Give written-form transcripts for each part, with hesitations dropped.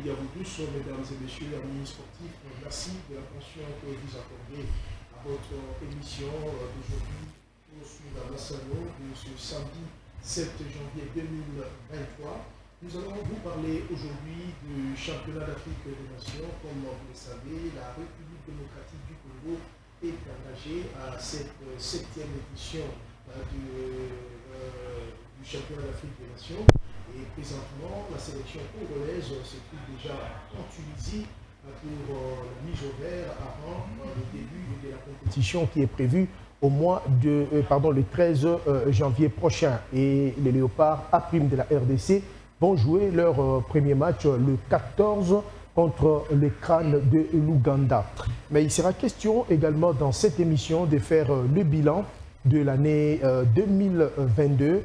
après-midi à vous tous, mesdames et messieurs, amis sportifs. Merci de l'attention que vous accordez à votre émission d'aujourd'hui sur la Massano de ce samedi 7 janvier 2023. Nous allons vous parler aujourd'hui du championnat d'Afrique des Nations. Comme vous le savez, la République démocratique du Congo est engagée à cette 7e édition du championnat d'Afrique des Nations. Et présentement, la sélection congolaise se trouve déjà en Tunisie pour la mise au vert avant le début de la compétition qui est prévue au mois de, le 13 janvier prochain. Et les Léopards A' de la RDC vont jouer leur premier match le 14 contre les Crânes de l'Ouganda. Mais il sera question également dans cette émission de faire le bilan de l'année 2022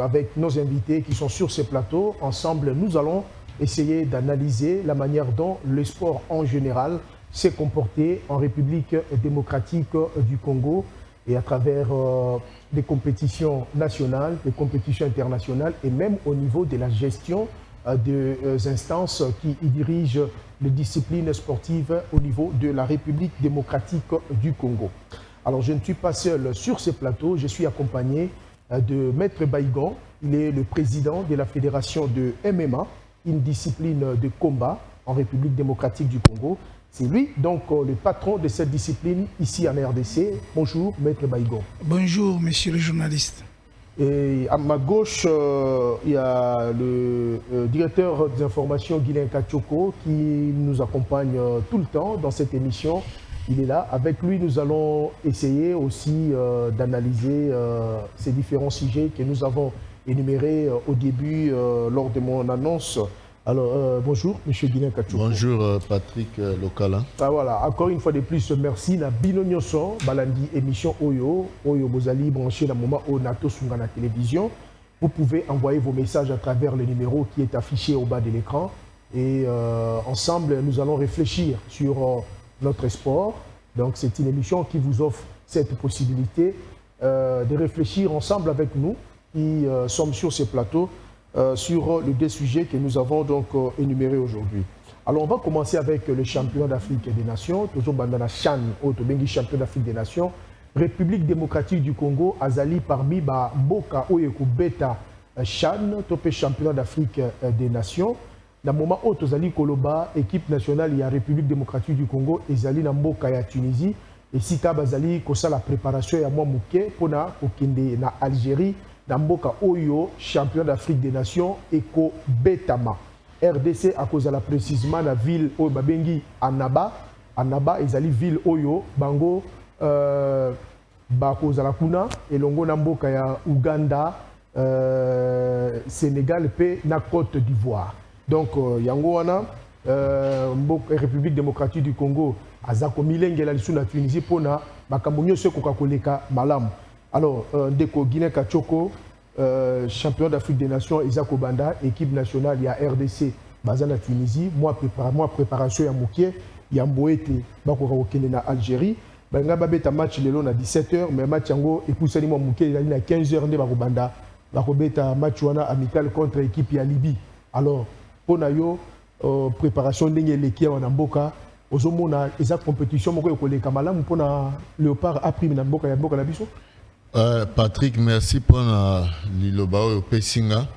avec nos invités qui sont sur ce plateau. Ensemble, nous allons essayer d'analyser la manière dont le sport en général s'est comporté en République démocratique du Congo et à travers des compétitions nationales, des compétitions internationales et même au niveau de la gestion des instances qui dirigent les disciplines sportives au niveau de la République démocratique du Congo. Alors, je ne suis pas seul sur ce plateau, je suis accompagné de Maître Baïgon. Il est le président de la fédération de MMA, une discipline de combat en République démocratique du Congo. C'est lui, donc, le patron de cette discipline ici en RDC. Bonjour, Maître Baïgon. Bonjour, monsieur le journaliste. Et à ma gauche, il y a le directeur des informations, Guilain Kachoko, qui nous accompagne tout le temps dans cette émission. Il est là. Avec lui, nous allons essayer aussi d'analyser ces différents sujets que nous avons énumérés au début lors de mon annonce. Alors, bonjour, M. Guilain Kachoko. Bonjour, Patrick Lokala. Ah, voilà, encore une fois de plus, merci. Na Bino Nyoso, Balandi, émission Oyo Bozali, branché dans le moment où Nato Sungana Télévision. Vous pouvez envoyer vos messages à travers le numéro qui est affiché au bas de l'écran. Et ensemble, nous allons réfléchir sur notre sport. Donc, c'est une émission qui vous offre cette possibilité de réfléchir ensemble avec nous qui sommes sur ces plateaux sur les deux sujets que nous avons donc énumérés aujourd'hui. Alors, on va commencer avec le championnat d'Afrique des Nations. Toujours Bandana Chan, Otobengi champion d'Afrique des Nations. République démocratique du Congo, Azali parmi Mboka Oyeko Beta Chan, topé championnat d'Afrique des Nations. Dans le moment où Tozali Koloba, équipe nationale, il y a République démocratique du Congo, et Zali Namboka ya Tunisie. Et si Bazali, kosa la préparation ya moi mouké, pona kokende na Algérie, Namboka Oyo, champion d'Afrique des Nations, Eko Betama. RDC à cause de la précisément la ville Oyo Babengi Annaba. Annaba, Ezali ville Oyo, Bango, cause de la Kuna, et Longo Namboka ya Ouganda, Sénégal, et na Côte d'Ivoire. Donc, Yangoana, République démocratique du Congo, Azako Milenge la Lissou na Tunisie, Pona, Bakamunyo Seko Koleka Malam. Alors, Ndeko Guinée Kachoko, champion d'Afrique des Nations, Isako Banda, équipe nationale, il y a RDC, Bazana Tunisie, moi préparation ya Mouké, Yamboete, Bakora Okene na Algérie. Banga Babeta match le long à 17h, mais match Yango, et poussé moi Mouké, il a 15h, de Bakobanda, Bakobeta match wana amical contre équipe ya Libye. Alors, Ponayo, préparation de l'équipe en Amboka, Ozomona, et sa compétition, Moko Yokole Kamala, Mpona Léopard a pris Namboka Yamboka Nabiso. Patrick, merci pour l'ilobao au Pessinga.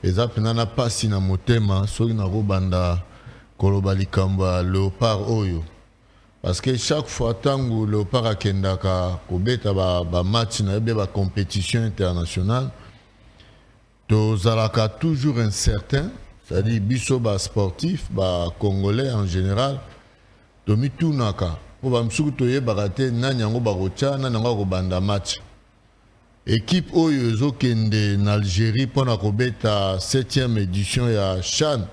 Et ça, n'a pas si na motema, so na robanda koloba likamba Léopard Oyo. Parce que chaque fois, tango Léopard a kendaka, kobeta ba match na ba compétition internationale, tozalaka toujours incertain. C'est-à-dire, biso ba sportif, ba congolais en général, tomi tunaka. Pour bamsuku toye barate nanyango barocha nanyango banda match. Équipe Oyo kende en Algérie pour la 7e édition ya CHAN.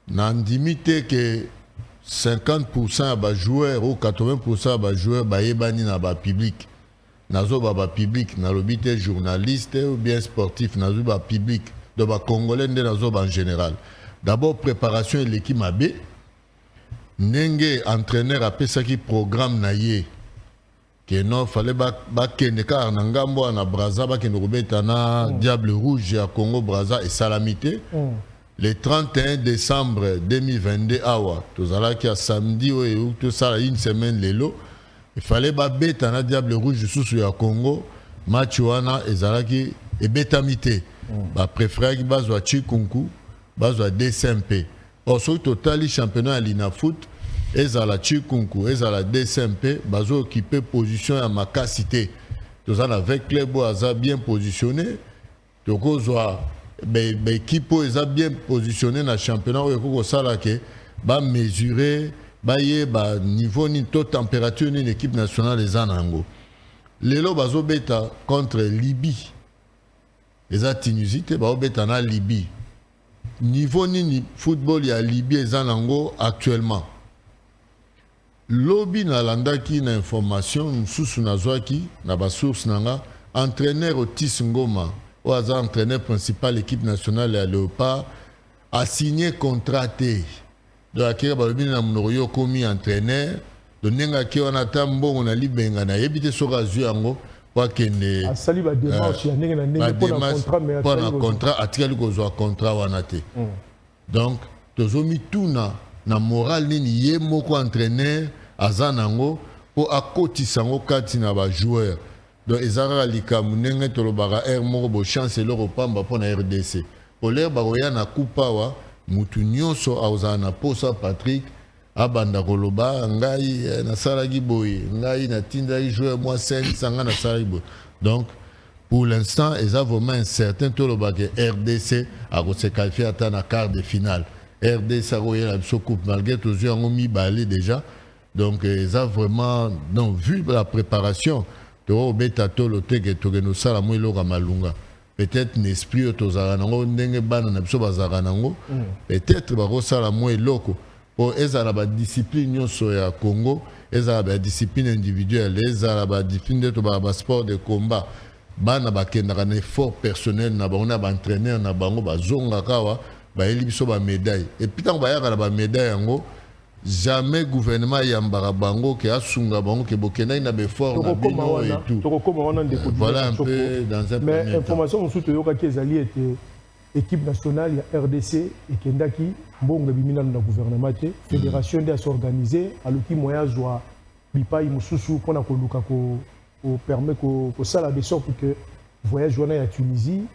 Nandimite que 50% de joueurs ou 80% de joueurs bayebani na ba public. Nazo ba public, na lobité journaliste ou bien sportif, nazo ba public. De ba Congolais en général. D'abord, préparation de l'équipe Mabé. Nenge entraîneur a pesaki programme naye. Que non, fallait kende car nangambo na Braza, kende robeta na Diable Rouge à Congo Braza et Salamité. le 31 décembre 2022 awa tozalaki ya samedi oyo tosala une semaine lelo il fallait babeta na Diable Rouge susu ya Congo match wana ezalaki ebetami te bapréféraki bazwa Chikunku bazwa DSMP or soki totali championnat ya Linafoot ezala Chikunku ezala DSMP bazo occuper position ya makasi te tozala avec club aza bien positionné tokozwa équipe est bien positionnée dans le championnat où il va mesurer le niveau ni taux de température de l'équipe nationale des Anango. Lelo bazo beta contre Libye. Les Tunisie te bazo beta na Libye. Niveau ni football ya Libye et Anango actuellement. Lobby na landaki na information sous na zwaki na ba source nanga entraîneur Otis Ngoma ou entraîneur principal de l'équipe nationale à Léopard a signé contrat T. Donc, akira balobi na mnoyo komi entraîneur. Donc, nenga ki on attend bon on a libenga na yebite soka zu yango kwa kende. Asali ba démarche ya nenga na nenga pour un contrat mais pour un contrat atikali ko zo contrat wana te. Donc, tozomi tuna na moral nini ye moko entraîneur azanango pour akotisa ngo kati na ba joueur. Donc, ezara likamu nenge tolobaka air moko bo chance loro pamba pour na RDC. Pour l'air baroya na kupawa mutu nyonso auzana na posa Patrick abanda koloba ngai na salagi boy ngai na tinda joueur moi 5 sanga na salagi boy. Donc, pour l'instant, ils ont vraiment un certain tolobaka RDC a se qualifier à na quart de finale. RDC a roya la coupe malgré tous yeux ont mis balé déjà. Donc, ils ont vraiment donc vu la préparation. Peut-être l'esprit peut-être pour la discipline ya Congo, la discipline individuelle, la discipline de sport de combat, un effort personnel, un entraîneur, un médaille. Et puis, tant que médaille, jamais gouvernement yambara bango ke asunga bango ke bokena ina befort na bino et tout. Voilà un peu dans un mais premier information ensuite yoka ki ezali était équipe nationale ya RDC et kendaki mbongo bimina na gouvernement te fédération de s'organiser aluki moya zwa bipai mususu pona ko luka ko permet ko sala de sorte que voyage wana ya Tunisie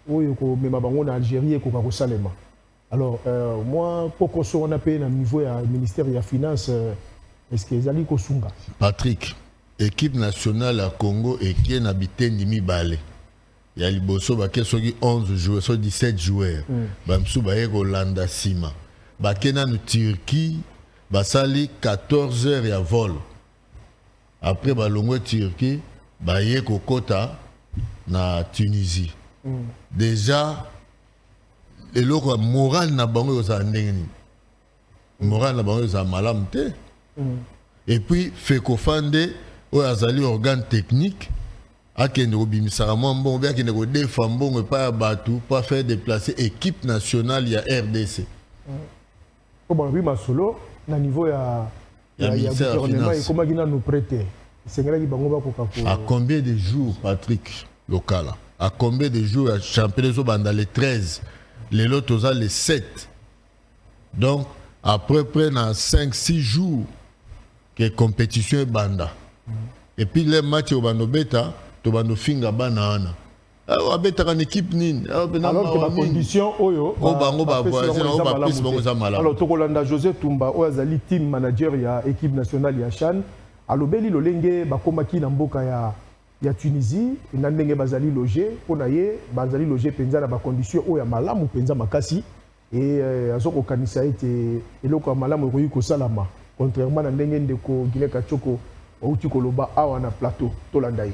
oyo ko mema bango na Algérie ko ko salema. Alors, moi, pour qu'on soit à niveau du ministère des Finances, est-ce que Zali Kosunga? Patrick, équipe nationale à Congo et qui est habité Nimi Balé. Il y a Liboso, qui sont 11 joueurs, soit 17 joueurs. Bamsou Baye Hollanda Sima. Bakena en Turquie, Basali 14 heures à vol. Après Balongo Turquie, Baye Kokota na Tunisie. Déjà, et le moral na bango za ndengeni moral na bango za malam te et puis Feko Fande o azali organe technique akende obimisaka mwa mbongo be akende kodefa mbongo pa batu pa faire déplacer équipe nationale ya RDC ko ba bi masolo na niveau ya gouvernement et comment gina nous prêter sengela ki bango ba koka ko à combien de jours Patrick Lokala à combien de jours à championnat zo banda les 13 les lotos ont les 7. Donc, après près 5-6 jours que compétition est banda. Et puis les matchs au bando beta, to bando finga banana. Ah, beta en équipe nin. Alors que la condition oyo. Bango ba voisin, ba plus bango za malade. Alors Tokolanda José Tumba, oazali team manager ya équipe nationale ya Chan. Alobeli lolenge bakomaki na mboka ya Tunisie na ndenge bazali loger pona ye bazali loger penza na ba condition o ya malamu penza makasi et azoko kanisa ete eloko ya malamu koyi ko salama contrairement na ndenge ndeko Guinée Kachoko outi koloba awa na plateau tolanda ye.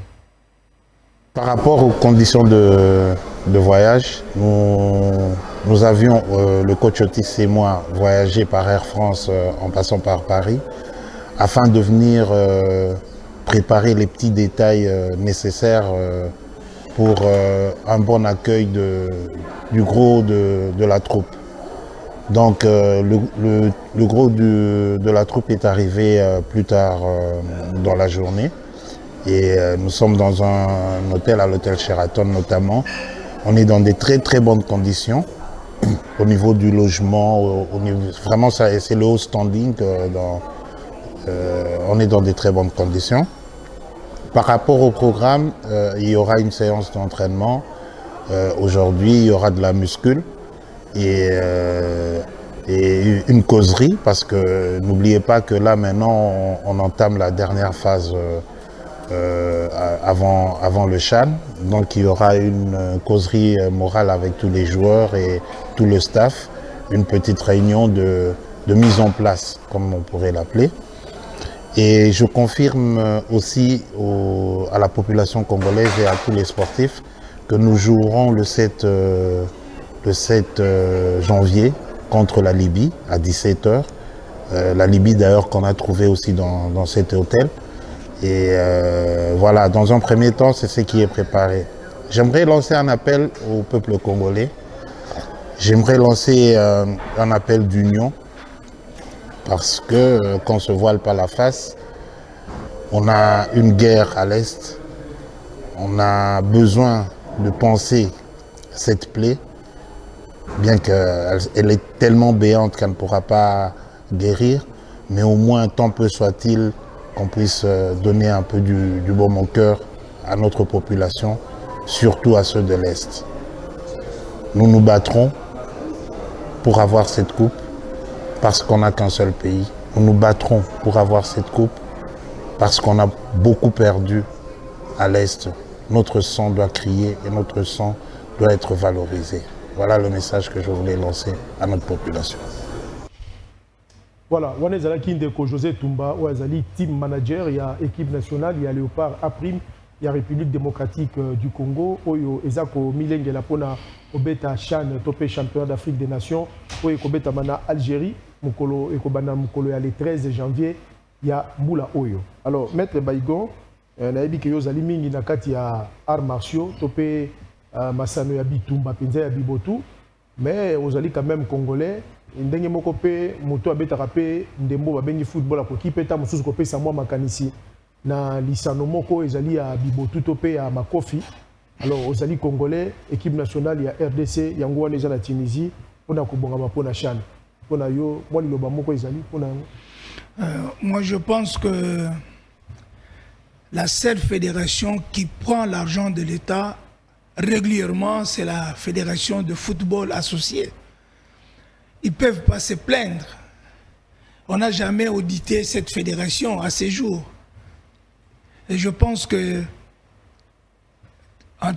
Par rapport aux conditions de voyage, nous avions le coach Otis et moi voyagé par Air France en passant par Paris afin de venir préparer les petits détails nécessaires pour un bon accueil du gros de la troupe. Donc le gros de la troupe est arrivé plus tard dans la journée et nous sommes dans un hôtel, à l'hôtel Sheraton notamment. On est dans des très très bonnes conditions au niveau du logement, vraiment c'est le haut standing. On est dans des très bonnes conditions. Par rapport au programme, il y aura une séance d'entraînement. Aujourd'hui, il y aura de la muscule et une causerie, parce que n'oubliez pas que là maintenant on entame la dernière phase avant le CHAN. Donc il y aura une causerie morale avec tous les joueurs et tout le staff, une petite réunion de mise en place, comme on pourrait l'appeler. Et je confirme aussi à la population congolaise et à tous les sportifs que nous jouerons le 7 janvier contre la Libye à 17h. La Libye d'ailleurs qu'on a trouvé aussi dans cet hôtel. Et voilà, dans un premier temps, c'est ce qui est préparé. J'aimerais lancer un appel au peuple congolais. J'aimerais lancer un appel d'union. Parce que qu'on ne se voile pas la face, on a une guerre à l'Est, on a besoin de penser cette plaie, bien qu'elle est tellement béante qu'elle ne pourra pas guérir, mais au moins tant peu soit-il qu'on puisse donner un peu du baume au cœur à notre population, surtout à ceux de l'Est. Nous nous battrons pour avoir cette coupe, parce qu'on n'a qu'un seul pays. Nous nous battrons pour avoir cette coupe parce qu'on a beaucoup perdu à l'Est. Notre sang doit crier et notre sang doit être valorisé. Voilà le message que je voulais lancer à notre population. Voilà, on est allé José Toumba, on est team manager, il y a équipe nationale, il y a Léopard Aprim, il y a République démocratique du Congo, Oyo Ezako Milenge Lapona, Obeta Chan, topé champion d'Afrique des Nations, Oyo Kobeta Mana Algérie. Mukolo ekobana mukolo ya le 13 janvier ya Mbula Oyo. Alors maître Baïgon nayebi ke yozali mingi na kati ya arts martiaux topé masano ya bitumba penza ya bibotu, mais ozali quand même congolais ndenge moko pe moto abetaka pe ndembo babengi football akoki pe ta mosusu kopesa mwa makanisi na lisano moko ezali ya bibotu topé ya makofi. Alors ozali congolais, équipe nationale ya RDC yango wana eza na Tunisie pona kobongama pona CHAN. Moi, je pense que la seule fédération qui prend l'argent de l'État régulièrement, c'est la fédération de football associée. Ils ne peuvent pas se plaindre. On n'a jamais audité cette fédération à ces jours. Et je pense que,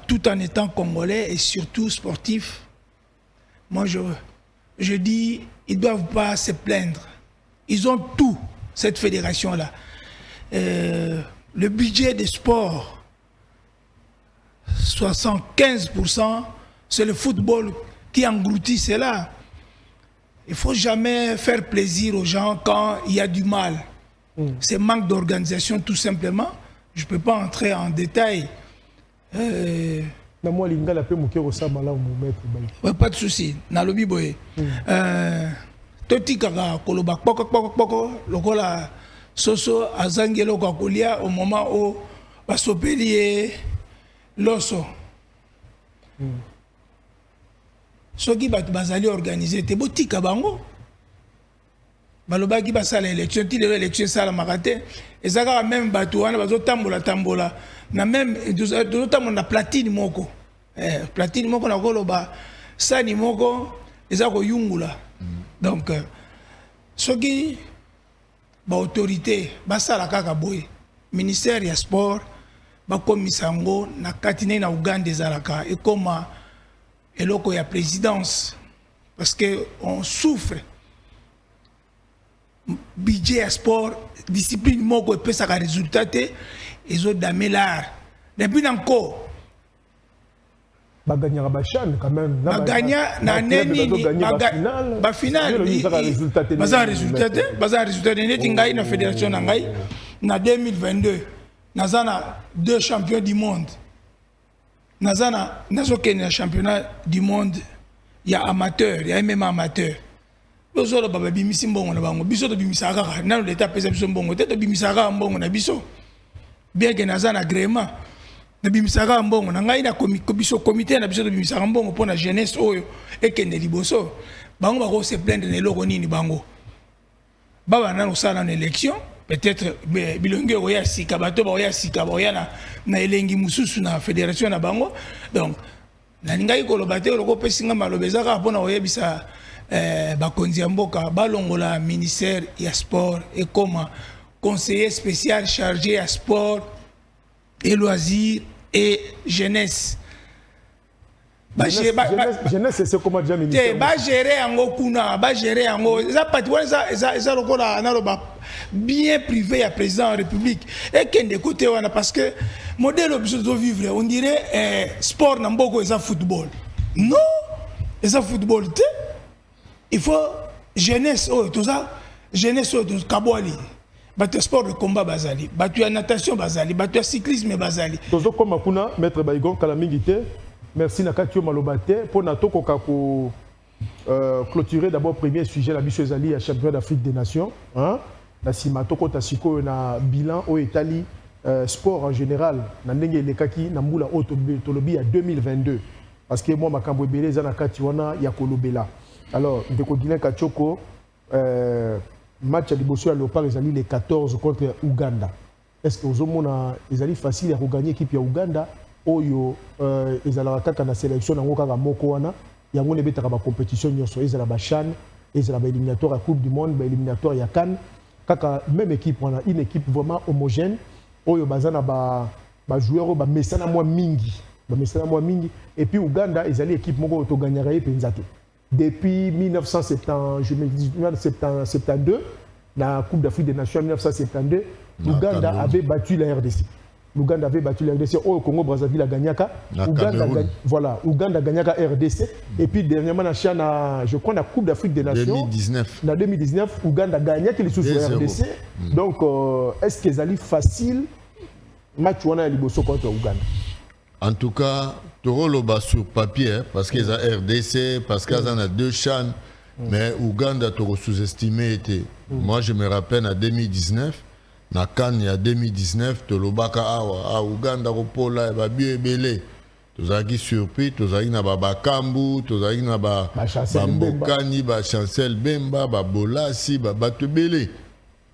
tout en étant congolais et surtout sportif, moi je dis, ils ne doivent pas se plaindre. Ils ont tout, cette fédération-là. Le budget des sports, 75%, c'est le football qui engloutit cela. Il ne faut jamais faire plaisir aux gens quand il y a du mal. C'est manque d'organisation tout simplement. Je ne peux pas entrer en détail. Pas de souci. Nalobi boye. Toti kaka koloba poko lokola soso azangelo kakolia au moment où basopeli loso. Soki bat bazali organisé te botika bango. Balobaki basala élection ti le élection sala makate ezaka même batu wana bazotambola na même dotambola na platine moko. Platine moko na koloba sani moko ezako yungula. Donc soki ba autorité basala kaka boye ministère ya sport bakomisa ngo na katine na Uganda ezalaka ekoma eloko ya présidence parce que on souffre budget à sport discipline moko epesaka résultat te ezo damelar depuis encore baganya ba CHAN quand même baganya na neni ba final baza résultat neti ngai na fédération na ngai na 2022 nazana 2 champions du monde nazana nazokene na championnat du monde ya amateur ya MMA amateur bozolo baba bimisi mbongo na bango biso to bimisa kaka na l'état pesa biso mbongo te to bimisa kaka mbongo na biso bien que nazana agrément na bimisaka mbongo na ngai na biso comité na biso de bimisaka mbongo pour la jeunesse oyo ekende liboso bango bako se plaindre na eloko nini bango baba nano sala na élection peut-être bilongi oya sika bato ba oya sika ba oya na elengi mususu na fédération na bango donc na ngai koloba te oloko pesinga maloba ezaka mpona oyebisa bakonzi ya mboka balongola ministère ya sport et comme conseiller spécial chargé à sport et loisirs et jeunesse. Jeunesse, c'est comment déjà ministère? Ba gérer yango kuna, ba gérer yango. Ça parti ça lokola na loba bien privé à président de la République et qu'un des côtés wana parce que modèle obligé de vivre on dirait sport na mboko eza football. Non, eza football te. Il faut jeunesse oh tout ça, jeunesse oh kabwali. Batu sport de combat bazali, batu ya natation bazali, batu ya cyclisme bazali. Tozo koma kuna maître Baïgon Kalamingité. Merci Nakatio Malobate pour Nato Kokako clôturer d'abord premier sujet la mission ezali à championnat d'Afrique des Nations hein na simato kota siko na bilan au Italie sport en général na ndenge lekaki na mbula tolobi à 2022 parce que moi makambo ebele za nakati wana ya kolobela alors ndeko Guilain Kachoko match à liboso ya Léopard ezali les 14 contre Ouganda est-ce que ozomona ezali facile à regagner équipe ya Ouganda oyo ezala kaka na sélection nango kaka moko wana yango ne betaka ba compétition nyonso ezala ba CHAN ezala ba éliminatoire à Coupe du Monde ba éliminatoire ya CAN kaka même équipe wana une équipe vraiment homogène oyo bazana ba joueur ba mesana moi mingi et puis Ouganda ezali équipe moko to gagnera ye penzate depuis 1972 la Coupe d'Afrique des Nations 1972 Ouganda avait battu la RDC. L'Ouganda avait battu la RDC au Congo Brazzaville à Ganyaka. Ouganda Ganyaka RDC. Et puis dernièrement, je crois la Coupe d'Afrique des Nations. 2019, Ouganda Ganyaka les sous RDC. Donc, est-ce que c'est facile match wana ya liboso contre Ouganda? En tout cas, Toroloba sur papier parce qu'ils ont RDC, parce qu'ils ont deux CHAN, mais Ouganda Toro sous-estimé était. Moi, je me rappelle en 2019. Na CAN il y a 2019 tolobaka awa a Uganda kopola ba biebele tozaki surpris tozaki na bakambu tozaki na ba mbokani ba Chancel Bemba ba Bolasi ba batebele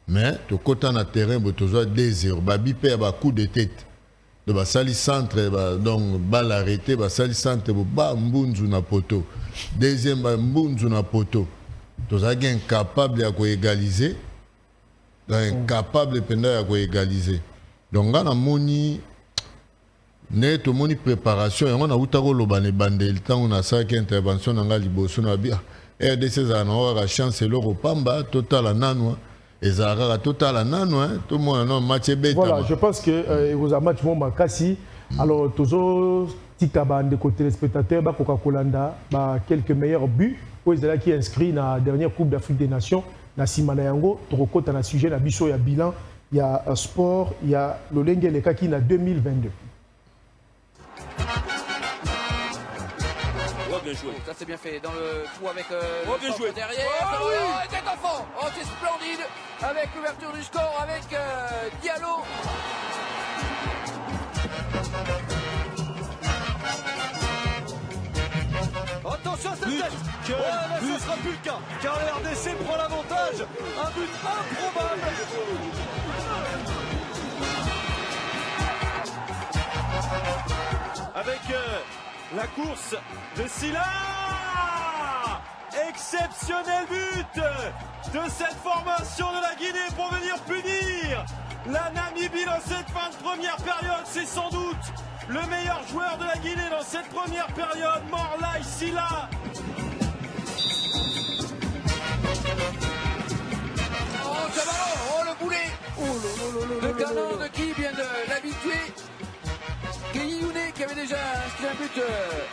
mais to kota na terrain bo tozo 2-0 ba bipe ba coup de tête de ba sali centre ba donc balle arrêtée ba sali centre bo ba mbunzu na poto deuxième ba mbunzu na poto tozaki incapable ya ko égaliser incapable de égaliser. Donc, on a moni préparation. On a eu le temps on a ça qui intervention dans la liboso na bia. RDC a une chance de l'euro pamba total à nano. Et Zara total à nano. Tout le monde a un match bête. Voilà, je pense que vous avez un match bon Kassi. Alors, toujours Tikaba de côté téléspectateurs, Coca-Cola, quelques meilleurs buts. Ils ont qui inscrit dans la dernière Coupe d'Afrique des Nations. Na simana yango tokota na sujet na biso ya bilan ya sport ya lolenge lekaki na 2022. Bien joué. Ça c'est bien fait dans le trou avec bien joué. Derrière. Oh, oui. Tête enfant. Oh c'est splendide avec l'ouverture du score avec Diallo. Attention à cette tête. Là, ce sera plus le cas, car le RDC prend l'avantage. Un but improbable. Avec la course de Silla. Exceptionnel but de cette formation de la Guinée pour venir punir la Namibie dans cette fin de première période. C'est sans doute le meilleur joueur de la Guinée dans cette première période, Morlaï Silla. Oh, Cameron, oh le boulet. Le canon de qui vient de l'habituer. Kéyoune qui avait déjà inscrit un but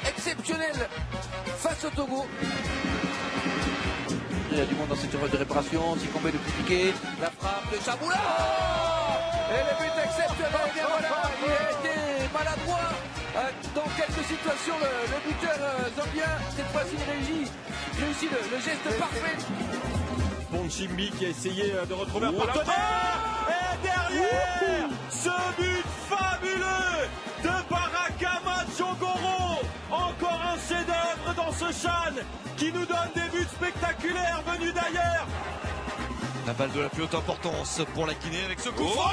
exceptionnel face au Togo. Il y a du monde dans cette phase de réparation, Sikombe de piqué, la frappe de Chaboula. Et le but exceptionnel, et bien voilà, il a été maladroit dans quelques situations, le buteur zambien, cette fois-ci réussit le geste parfait. Bonchimbi qui a essayé de retrouver un partenaire. Et derrière, ce but fabuleux de ce Chan qui nous donne des buts spectaculaires venus d'ailleurs. La balle de la plus haute importance pour la Guinée avec ce coup franc.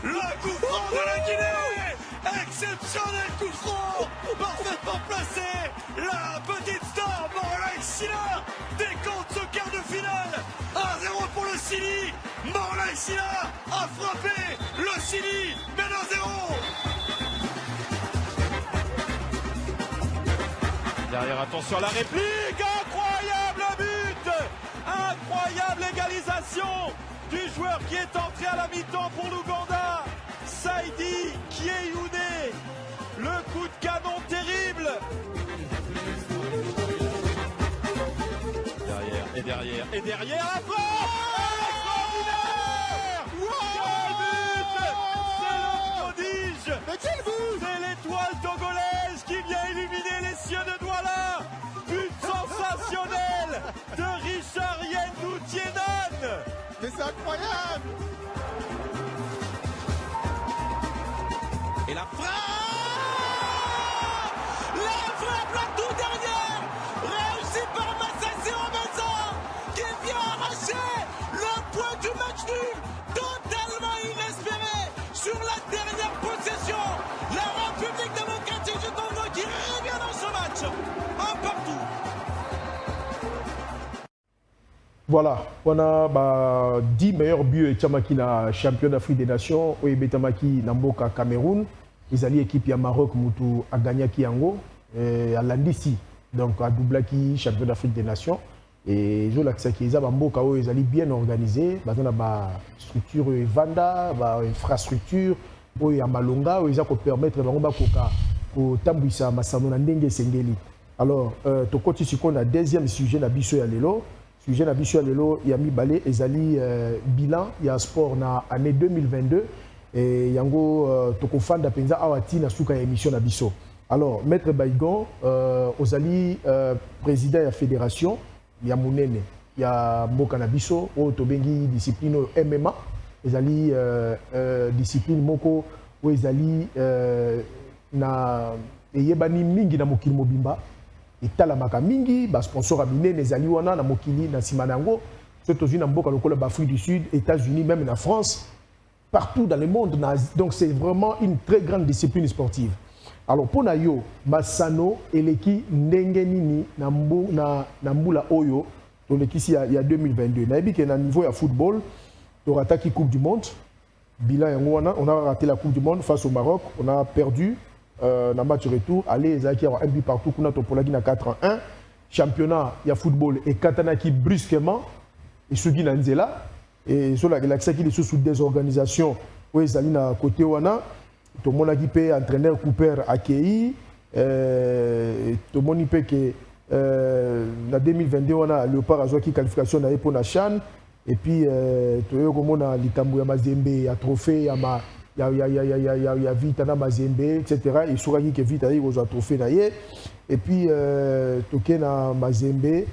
Le coup franc de la Guinée. Exceptionnel coup franc. Parfaitement placé. La petite star Morlaï Silla décompte ce quart de finale. 1-0 pour le Chili. Morlaï Silla a frappé. Le Chili mène 1-0. Derrière, attention à la réplique. Incroyable but. Incroyable égalisation du joueur qui est entré à la mi-temps pour l'Ouganda, Saïdi Kiéyoune. Le coup de canon terrible. Derrière la frappe. Extraordinaire. Quel but. C'est le prodige. Mais quel but. C'est l'étoile togolaise qui vient illuminer les cieux de Douala. But sensationnel de Richard Yendou Tienan. Mais c'est incroyable. Et la frappe. La toute dernière, réussie par Massassi Obenza, qui vient arracher le point du match nul, totalement inespéré, sur la dernière possession. La République démocratique du Congo qui revient dans ce match, un partout. Voilà, on a 10 meilleurs buts et na champion d'Afrique des Nations, ou Betamaki Namboka Cameroun. Ils allaient équipe ya Maroc Moutou a gagné Kiango, à Landisi, donc à Doublaki, champion d'Afrique des Nations. Et je l'accès qu'ils ont Mboka où ils allaient bien organisés, dans la structure Vanda, infrastructure, où il y a Malonga, où ils ont permettre de tambouissa Masano Ndenge Sengeli. Alors, tu continues sur le deuxième sujet na biso ya lelo. Sujet na biso ya lelo ya mibale ezali bilan ya sport na année 2022 et yango tokofanda penza awati na suka ya émission na biso. Alors maître Baïgon ozali président ya fédération ya munene ya mboka na biso o tobengi discipline MMA ezali discipline moko o ezali na eyebani mingi na mokili mobimba etalamaka mingi ba sponsor minene ezali wana na mokili na sima nango surtout na mboka lokola Afrique du Sud, États-Unis, même la France, partout dans le monde. Donc c'est vraiment une très grande discipline sportive. Alors pour Nayo, Masano eleki ndenge nini na mbula oyo toleki il y a 2022. Nayebi ke na niveau ya football, to attaqué Coupe du monde. Bilan yango wana, on a raté la Coupe du monde face au Maroc, on a perdu dans le match retour, allez Zaki a un but partout, kuna to polagi na 4-1. Championnat ya football et katanaki brusquement et sugi na nzela et sur la galaxie qui est sous des organisations où ils allaient na côté wana to monaki pe entraîneur Cooper accueilli to moni pe que na 2022 wana Léopard a joué qui qualification na pour na CHAN et puis to yo komona likambo ya Mazembe ya trophée ya ma ya vite na Mazembe etc. et sur qui vite ay ko trophée na ye et puis toké na Mazembe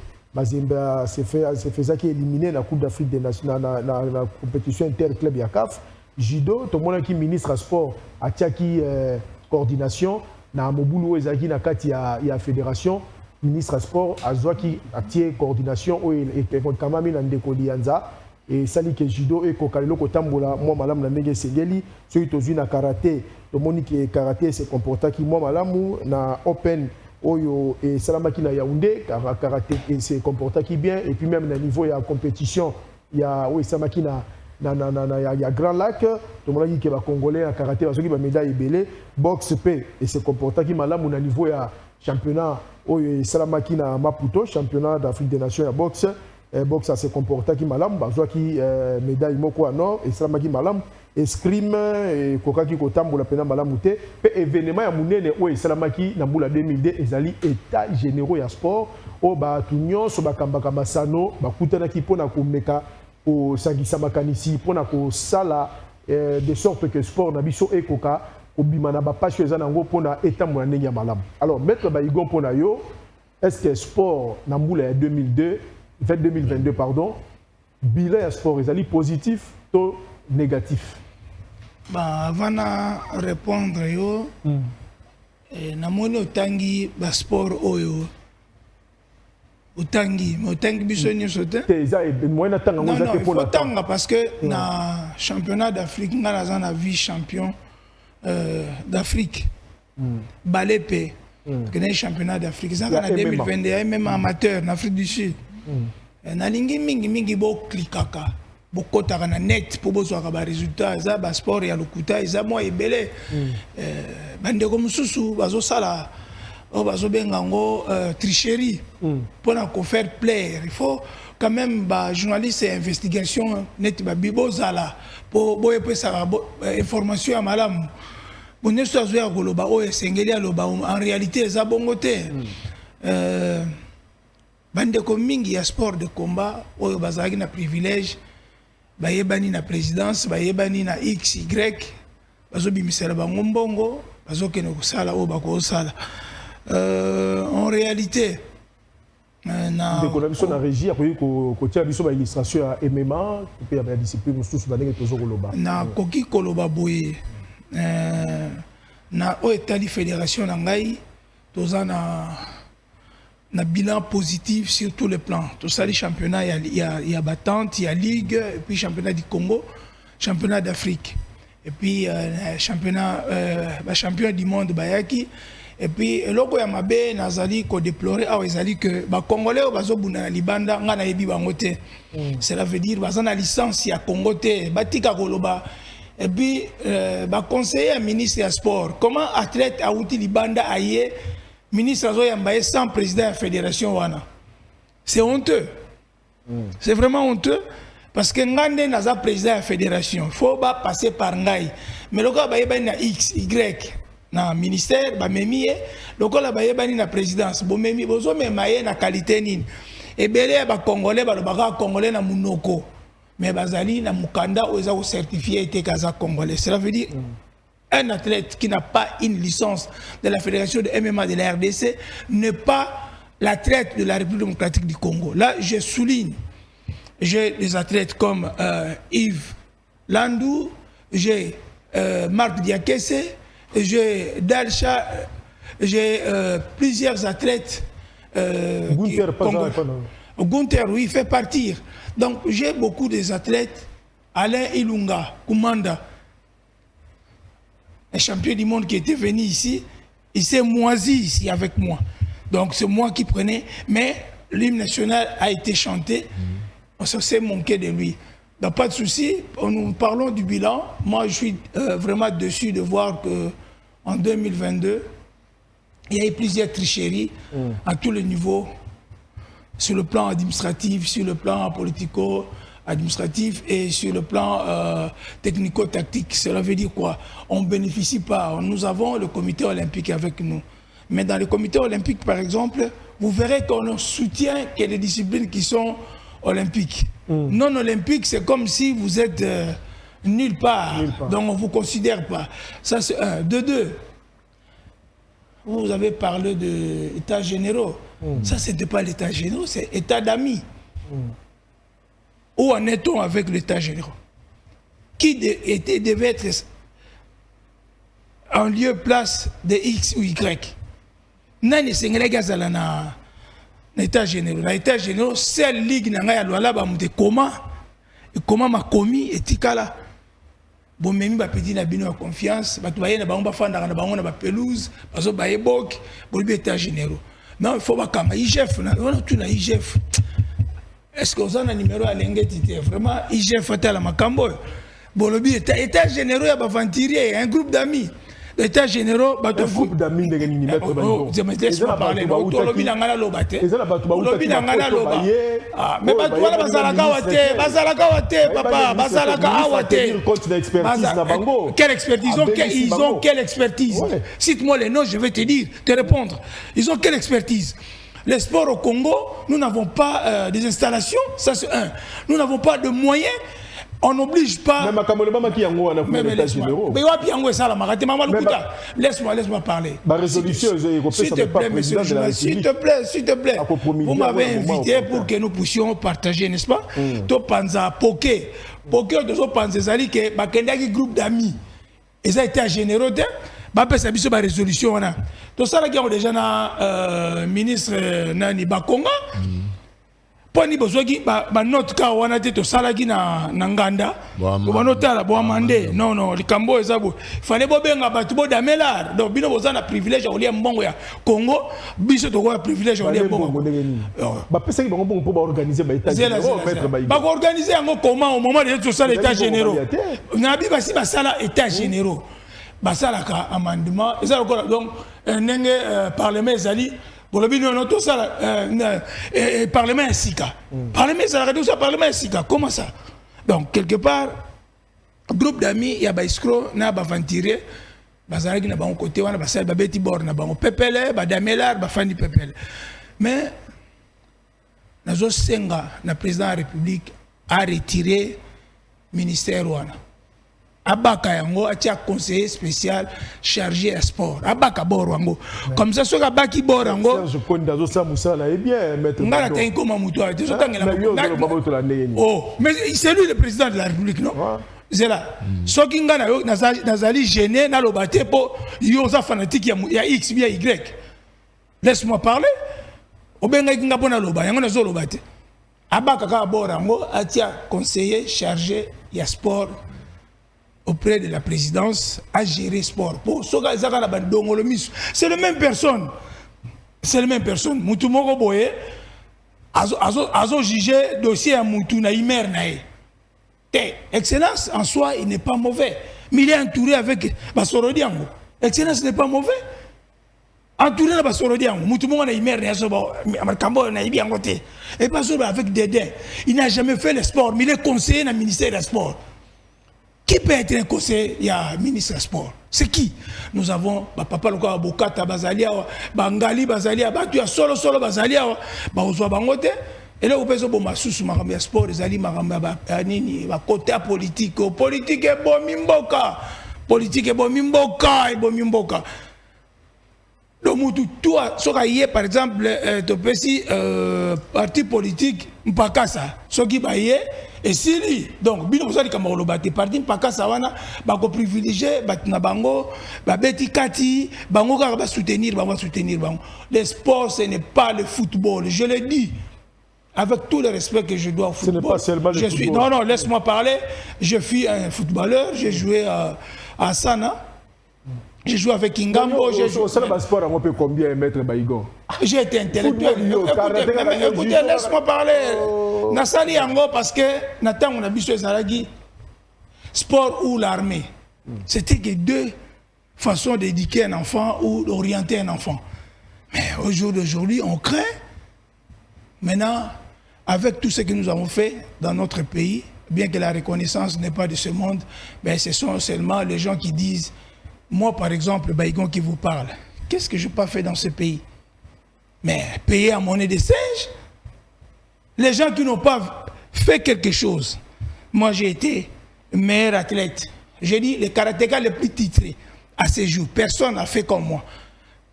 s'est fait ça qui est éliminé dans la Coupe d'Afrique des Nations, dans la compétition interclub ya CAF. Judo, tout le monde qui est ministre à sport, a qui coordination, na Mobulu Ezaki na kati ya fédération, ministre à sport, a qui a coordination, et quand même dans Dekolianza, et sali que judo et kokalelo kotambola moi malam na ndenge sengeli, ceux qui ont na karaté, tout le monde qui est karaté se comporta qui moi malamu na open Oyo et Salamaki na Yaoundé, karaté se comporta qui bien, et puis même au niveau de la compétition, il y a Salamaki na Grand Lac, tout le monde qui est congolais en karaté, parce qu'il y a médaille belé, boxe P et se comporta qui malam au niveau de championnat, Oyo Salamaki na Maputo, championnat d'Afrique des Nations à boxe, boxe à se comporta qui malam, parce qu'il médaille moko à nord et Salamaki malam. Escrime et kokaki kotambola pena malamute pe événement ya munene o esalamaki na mbula 2002 ezali état généraux ya sport o ba tunyo so bakambaka masano bakutana ki pona ko meka o sangisa makanisi pona ko sala de sorte que sport na biso ekoka ko bimana ba passion ezana ngo pona etambola ndenge ya malamu. Alors maître Baïgon pona yo, est-ce que sport na mbula ya 2022 pardon, bilan ya sport ezali positif to négatif? Avant de répondre, namoni otangi ba sport oyo otangi biso nyonso te non tanga parce que na championnat d'Afrique nga naza na vice champion d'Afrique balepe que na championnat d'Afrique ça na 2021 même amateur en Afrique du Sud nalingi mingi bo klikaka bokotaka na net po bozwaka ba résultat za ba sport ya lokuta eza mo ebele bandeko mosusu bazosala bazobenga ngo tricherie pour faire plaire. Il faut quand même ba journaliste investigation net ba bibozala pour boye pesa information ya malamu boneso azoya koloba oyo esengeli aloba en réalité eza bongo te bandeko mingi ya sport de combat oyo bazalaki na privilège bayebani na présidence bayebani na XY bazobimisela bango mbongo bazokende kosala oyo bakosala en réalité na régie kotia biso ba illustration ya MMA pe ya discipline mosusu bandenge tozo koloba na koki koloba boye na o etali fédération na ngai toza na bilan positif sur tous les plans. Tout ça, les championnats, il y a battante, il y a Ligue, et puis championnat du Congo, championnat d'Afrique, et puis championnat du monde, Bayaki. Et puis, logo ya mabe nazali ko déplorer awa ezali que ba congolais bazo buna libanda nga na yebi bangote. Cela veut dire bazana licence ya Congo te, batika koloba. Et puis ba conseiller ministre ya sport, comment athlète a outi libanda aye ministre azo yambaye sans président de la fédération wana. C'est honteux. C'est vraiment honteux parce que ngande naza président de la fédération, faut pas passer par ngai. Mais logo ba yeba na X Y na ministère ba memi logo la ba yeba ni na présidence bo memi bozo memaye na qualité nini. Ebele ba congolais ba lobaka congolais na munoko. Mais bazali na mukanda oza ko certifié été kaza congolais. Cela veut dire un athlète qui n'a pas une licence de la fédération de MMA de la RDC n'est pas l'athlète de la République démocratique du Congo. Là, je souligne, j'ai des athlètes comme Yves Landou, j'ai Marc Diakese, j'ai Dalcha, j'ai plusieurs athlètes. Gunther, oui, fait partir. Donc, j'ai beaucoup des athlètes. Alain Ilunga, Koumanda, un champion du monde qui était venu ici, il s'est moisi ici avec moi. Donc c'est moi qui prenais, mais l'hymne national a été chanté, on s'est manqué de lui. Donc pas de souci, nous parlons du bilan. Moi je suis vraiment déçu de voir qu'en 2022, il y a eu plusieurs tricheries à tous les niveaux, sur le plan administratif, sur le plan politico-administratif et sur le plan technico-tactique. Cela veut dire quoi? On ne bénéficie pas. Nous avons le comité olympique avec nous. Mais dans le comité olympique, par exemple, vous verrez qu'on soutient que les disciplines qui sont olympiques. Non olympiques, c'est comme si vous êtes nulle part. Donc on ne vous considère pas. Ça, c'est un. De deux, vous avez parlé d'états généraux. Ça, ce n'était pas l'état général, c'est état d'amis. Où en est-on avec l'état général? Qui devait être en lieu place de X ou Y? Nani sengele gazala na état général. L'état général, seule ligue na ngaya lwala ba mute comment m'a commis et tikala. Bon memi ba pedi na bino confiance, ba tubaye na bango ba fanda na bango na ba pelouse, bazo ba ebok, bo état général. Non, il faut pas kama IGF na on tout na IGF. Est-ce que vous avez un numéro à l'engagement? Vraiment, IGF fait la macambo. Bon, le but état généraux, il y a un groupe d'amis. L'état généraux, un groupe d'amis de laisse-moi parler. Mais quelle expertise? Ils ont quelle expertise? Cite-moi les noms, je vais te dire, te répondre. Ils ont quelle expertise? Les sports au Congo, nous n'avons pas des installations, ça c'est un. Nous n'avons pas de moyens, on n'oblige pas. Laisse-moi parler. S'il te plaît, monsieur le journaliste, s'il te plaît. Vous m'avez invité pour que nous puissions partager, n'est-ce pas? To panza poké de so panza zali que bakendaki groupe d'amis. Ils ont été généraux. bapesa biso ba résolution wana to sala ki déjà na ministre nani Bakonga poni bozwaki ba note ka wana te to sala ki na nganda ba notala bo amande non likambo ezabo fallait bo benga batu bo damelar donc bino bozana privilège olia mbongo ya Congo biso to ko privilège olia mbongo ba pesa ki bango bongo pour organiser ba état généraux mettre ba organiser yango comment au moment de to sala état généraux na bi basi ba sala état généraux basalaka amendement et ça donc nenge parlement ezali pour le bino non tout ça parlement sika parlement ça tout ça parlement sika comment ça donc quelque part groupe d'amis ya ba escroc na ba venturier bazalaki na bango côté wana basala ba beti bord na bango pepele ba damelar ba fandi pepele mais nazo senga na président de la République a retiré ministère wana abaka yango atia conseiller spécial chargé à sport abaka borango comme ça soka baki borango je connais dans ça musala et bien mettre ngala tangi koma mutu a te sotangela oh mais c'est lui le président de la République non c'est là soki ngana yo nazali gêné na lobate po yo za fanatique ya X bien Y laisse-moi parler obenga kinga pona loba yango nazo lobate abaka ka borango atia conseiller chargé ya sport auprès de la présidence à gérer sport. C'est la même personne. C'est la même personne. Moutou Moko Boye a jugé dossier à Moutou na Imer nae. Excellence en soi, il n'est pas mauvais. Mais il est entouré avec Basorodiango. Excellence n'est pas mauvais. Entouré de Basorodiango. Moutou Moko na Imer nae. Et pas seulement avec Dédé. Il n'a jamais fait le sport, mais il est conseiller dans le ministère du sport. Qui peut être un conseiller, il y a un ministre des Sports? C'est qui? Nous avons papa Loka Bokata Bazalia, Bangali Bazalia, Batua Solo Bazalia, Baozoa Bangote. Et là, vous pouvez dire sous Marambia Sport, les alliés Marambia Nini, côté politique. Politique est bon Mimboka. Politique est bon Mimboka et bon Mimboka. Donc, tout, par exemple, parti politique, Mpakasa, ce qui est et si lui, donc, bien vous avez comme on le parti Mpakasa, on privilégié, bango, beti kati, bango va soutenir. Le sport, ce n'est pas le football, je le dis. Avec tout le respect que je dois au football. Ce n'est pas seulement le football. Non, laisse-moi parler. Je suis un footballeur, j'ai joué à Sana. J'ai joué avec Kingambo. J'ai joué. Combien mètres Baïgon? J'ai été intellectuel. Écoutez, laisse-moi parler. Nassali Yango parce que Nathan on a vu sur Zaragi sport ou l'armée. C'était que deux façons d'éduquer un enfant ou d'orienter un enfant. Mais au jour d'aujourd'hui, on craint. Maintenant, avec tout ce que nous avons fait dans notre pays, bien que la reconnaissance n'est pas de ce monde, mais ce sont seulement les gens qui disent. Moi, par exemple, Baïgon qui vous parle, qu'est-ce que je n'ai pas fait dans ce pays? Mais payer à monnaie de singe? Les gens qui n'ont pas fait quelque chose. Moi, j'ai été meilleur athlète. J'ai dit, le karatéka le plus titré à ces jours. Personne n'a fait comme moi.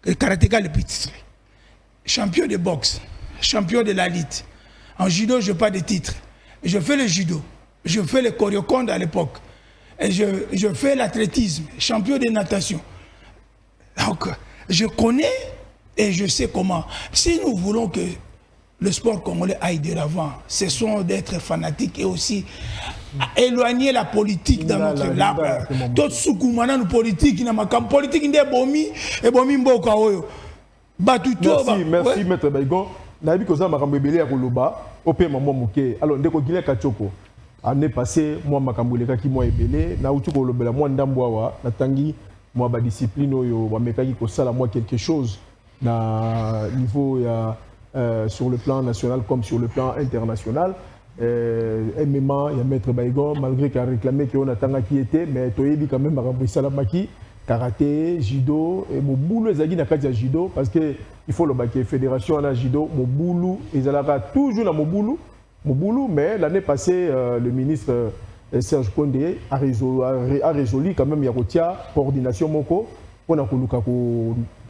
Le karatéka le plus titré. Champion de boxe, champion de la lutte. En judo, je n'ai pas de titre. Je fais le judo. Je fais le choréoconde à l'époque. Et je fais l'athlétisme, champion de natation. Donc, je connais et je sais comment. Si nous voulons que le sport congolais aille de l'avant, ce sont d'être fanatiques et aussi éloigner la politique dans notre lab. Tout ce que nous politique, politique n'est bomi et bomi mboka oyo. Merci maître Baïgon. Nabi koza makambo ebele ya koloba, ope maman moké. Alors ndeko Guinée Kachoko. Année passée, moi, Makambuleka qui m'a ébélé, na utu ko lobela moi ndamboa na tangi moi ba discipline oyo ba mekaki ko sala moi quelque chose na niveau sur le plan national comme sur le plan international. MMA, il y a maître Baïgon malgré qu'il a réclamé qu'on a tanga qui était mais toyebi quand même makambo salamaki karaté, judo et mon boulot ezaki na kati ya judo parce que il faut le baquer fédération na judo mon boulot ezalaka toujours na mon boulot, mais l'année passée, le ministre Serge Kondé a résolu quand même Yarotia, coordination Moko, on a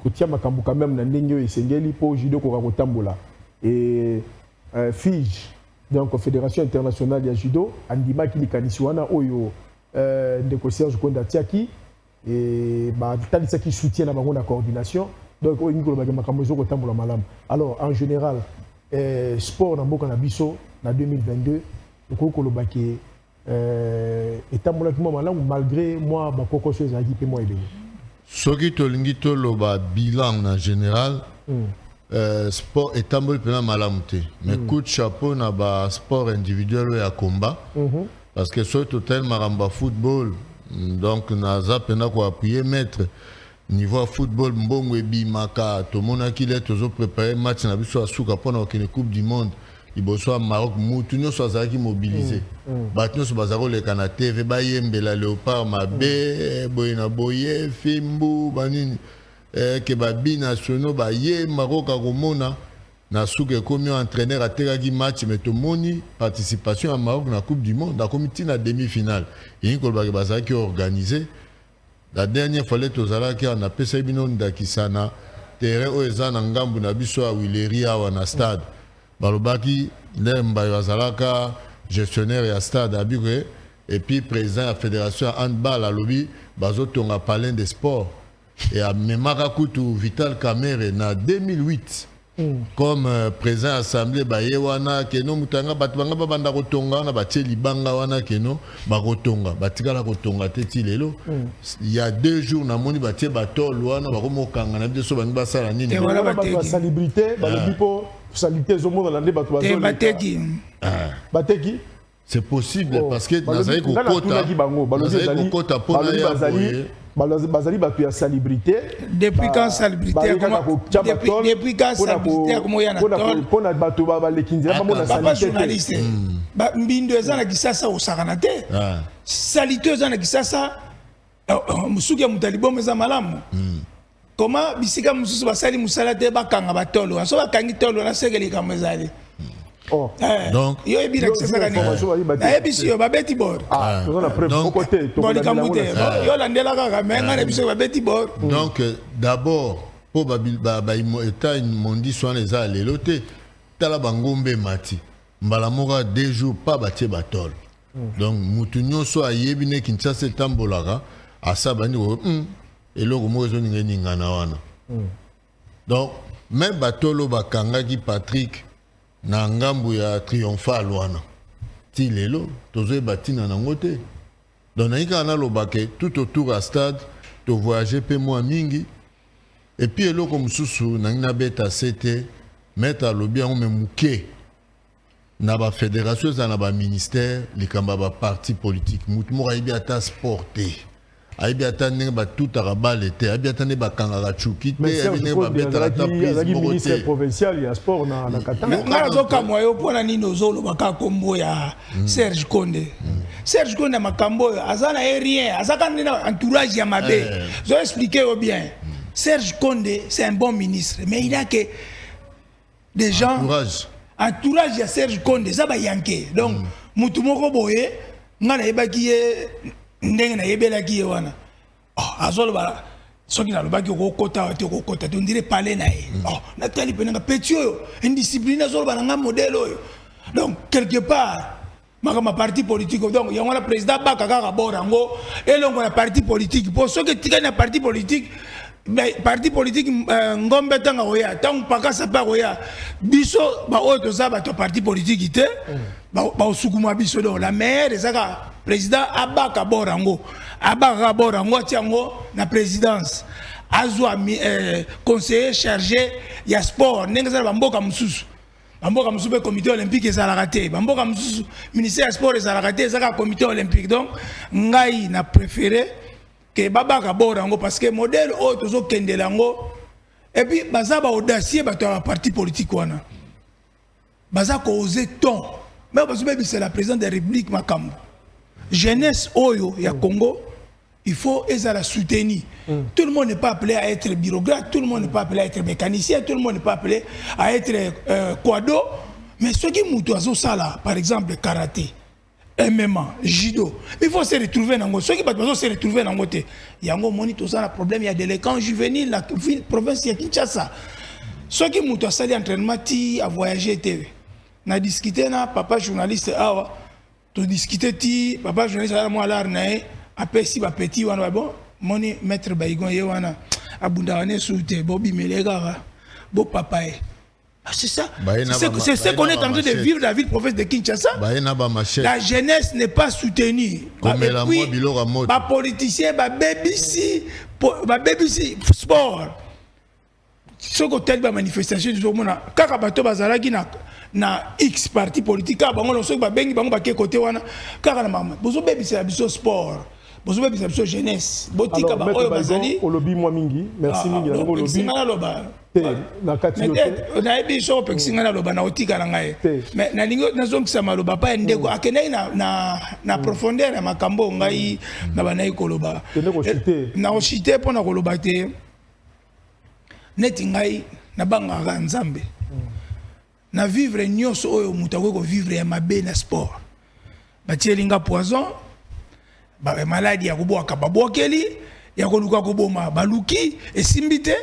Kotia Makambu quand même, Nandinyo et Sengeli pour Judo Korakotambola. Et FIJ, donc Fédération internationale de judo, Andima Kilikanisuana, Oyo, Ndeko Serge Kondé Tiaki, et bah ça qui soutient la banque la coordination donc il y a des malam. Alors en général sport dans beaucoup biso na 2022 ko lo baki malgré moi ba koko chose a qui moi soki tolingi to lo ba bilan en général sport etamboli pena malamu te mais coup de chapeau na ba sport individuel ya combat parce que sur total maramba football donc naza pena ko appuyer maître niveau football mbongo ebimaka to mona ki let tozo préparer match na biso asuka pona okene coupe du monde iboso Maroc mutu nyonso azalaki mobilisé bato nyonso bazako leka na TV bayembela Léopard mabe boye na boye fimbu banini ke babi nationaux baye Maroc akomona na suka ekomi entraîneur atekaki match mais tomoni participation à Maroc na coupe du monde akomi tina demi-finale yini kolobaki bazalaki organisé. La dernière fois, on a appelé bino ndakisana terrain oyo eza na ngambu na biso ya Wileri awa na stade. Balobaki lemba yazalaka gestionnaire ya stade abire et puis président de la fédération handball à lobby bazotonga palais des sports et a memaka kutu Vital Kamerhe na 2008. Comme président assemblée baye wana keno mutanga batu banga babanda kotonga na batie libanga wana keno bakotonga batikala kotonga teti lelo il y a 2 jours na moni batie batol wana bakomokanga na biso bangi basala nini voilà ba salubrité ba bipo saluté zomo dans l'année batu bazoli bateki c'est possible parce que nazali kokota pona bazali batu ya salubrité depuis quand salubrité depuis quand salubrité comme ya na tol pona batu ba lekinzira ba mona salubrité journaliste ba mbindo ezana kisasa osakana te saluté ezana kisasa musuki ya mutalibo meza malamu comment bisika mususu basali musala te bakanga batolo so bakangi tolo na sekeli kamezali donc yo ebira kisasa kani na ebisi yo babeti bor tozana preuve côté to yo landela kaka menga na biso babeti bor donc d'abord po ba état mondi soin les a leloté tala bangombe mati mbala moka 2 jours pas batie batol donc mutu nyonso ayebi ne Kinshasa tambolaka asabani eloko mozo ninga na wana donc même batolo bakangaki Patrick na ngambu ya triomphal wana ti lelo tozo batina nango te donc naika na lobake tout autour à stade to voyager pe moi mingi et puis eloko mususu nangina beta c'était mettre à lobby en memuke na ba fédération na ba ministère likamba ba parti politique mutu mo aibi ata sporté aibi ata ne ba tout arabal était aibi ata ne ba kangaka chuki te aibi ne ba beta ta prise ministère provincial ya sport na Katanga na zoka moyo pona nino zolo baka kombo ya Serge Konde Serge Konde makambo azana rien azaka na entourage ya mabe je vais expliquer bien Serge Konde c'est un bon ministre mais il a que des gens entourage ya Serge Konde ça ba yanké donc mutu moko boye ngana ebaki ndenge na yebelaki ye wana azolo bala soki na lobaki kokota te kokota te on dirait parler na ye natali penanga petit oyo indiscipline azolo bala nga modèle oyo donc quelque part makama parti politique donc yango la président baka kaka borango elongo na parti politique pour soki tikani na parti politique mais parti politique ngombe tanga oya tant paka sapa oya biso ba oto za ba to parti politique te ba osukuma biso do la maire ezaka président abaka borango tiango na présidence azwa conseiller chargé ya sport nenga bamboka mususu be comité olympique ezalaka te bamboka mususu ministère ya sport ezalaka te ezaka comité olympique donc ngai na préféré que babaka borango parce que modèle o tozo kendelango et puis baza ba audacieux bato ya parti politique wana baza ko oser ton mais parce que c'est la présidente de la République makambo jeunesse oyo ya Congo il faut la soutenir. Tout le monde n'est pas appelé à être bureaucrate, tout le monde n'est pas appelé à être mécanicien, tout le monde n'est pas appelé à être quado, mais ceux qui moutent à sala par exemple karaté, MMA, judo, il faut se retrouver dans ceux qui peuvent se retrouver dans côté. Il y a un moniteur ça problème, il y a des délinquants juvéniles la ville province de Kinshasa. Ceux qui moutent à salle d'entraînement à voyager TV. On a discuté na papa journaliste awa, tu discuté ti papa journaliste à moi là après si ba petit wana bon moni maître Baïgon yewana abundawane soute bobi melega bo papaye. C'est ça. C'est ce qu'on est en train de vivre dans la ville province de Kinshasa. La jeunesse n'est pas soutenue. Les politiciens, les BBC sport. Ce qu'on a fait manifestation du monde, quand bato bazalaki na X parti politique, bango lo so ba bengi bango ba ke côté wana, kaka na mama. Bozo baby c'est biso sport. Bozo baby c'est biso jeunesse. Botika ba oyo bazali. Olobi moi mingi. Merci mingi na ngo olobi. Na kati yo. Na ebi so pexinga na loba na otika na ngai. Mais na lingo na zongisa maloba pa ndeko akene na profondeur ya makambo ngai na banai koloba. Na ochite pona koloba te. Neti ngai na banga nzambe. Na vivre nyonso oyo mutako ko vivre ya mabe na sport. Batielinga poison, ba maladie ya kuboka babokeli, ya koluka koboma baluki esimbite.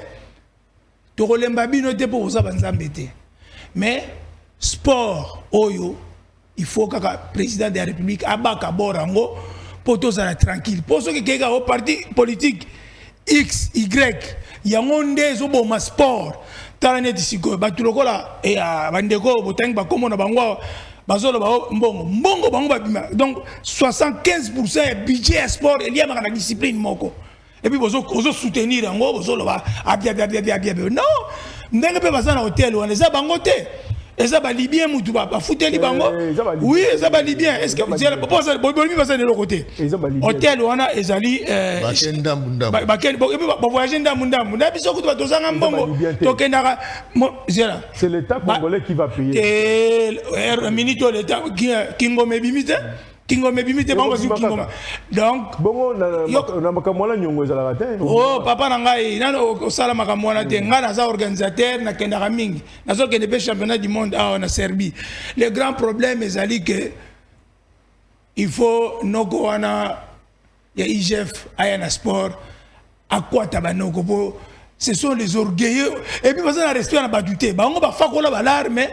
To kolemba bino te pour ça banzambe te. Mais sport oyo il faut que le président de la République abaka borango pour tous être tranquille. Pour ceux qui sont au parti politique X, Y, il y a un monde qui sport. Talanet ici, batulokola et à Bandeko, Boteng, Bakomo, Bangwa, Bazolo, Mbongo, Bango, donc 75% du budget sport est lié à la discipline Moko. Et puis, vous soutenir en gros, vous allez non, vous n'avez pas besoin d'un hôtel ou un bangoté. Et ça va libyen moutou ba fouter li bango. Oui, ça va libyen. Est-ce que vous allez pas ça bolimi va de l'autre côté. Hôtel wana ezali bakenda munda. Bakel ba voyager ndamunda. Na biso kutu batozanga mbongo. Tokendaka c'est l'état congolais qui va payer. Et minito l'état kingo mebimite. Kingo mebimite bango zu kingo. Donc bongo na makamwana nyongo ezala te. Oh papa na ngai nano sala makamwana te ngana za organisateur na kendaka mingi. Nazo kende pe championnat du monde en Serbie. Le grand problème ezali que il faut noko wana ya IGF aya na sport akwata banoko po ce sont les orgueilleux et puis parce que respect na baduté bango ba fakola balar mais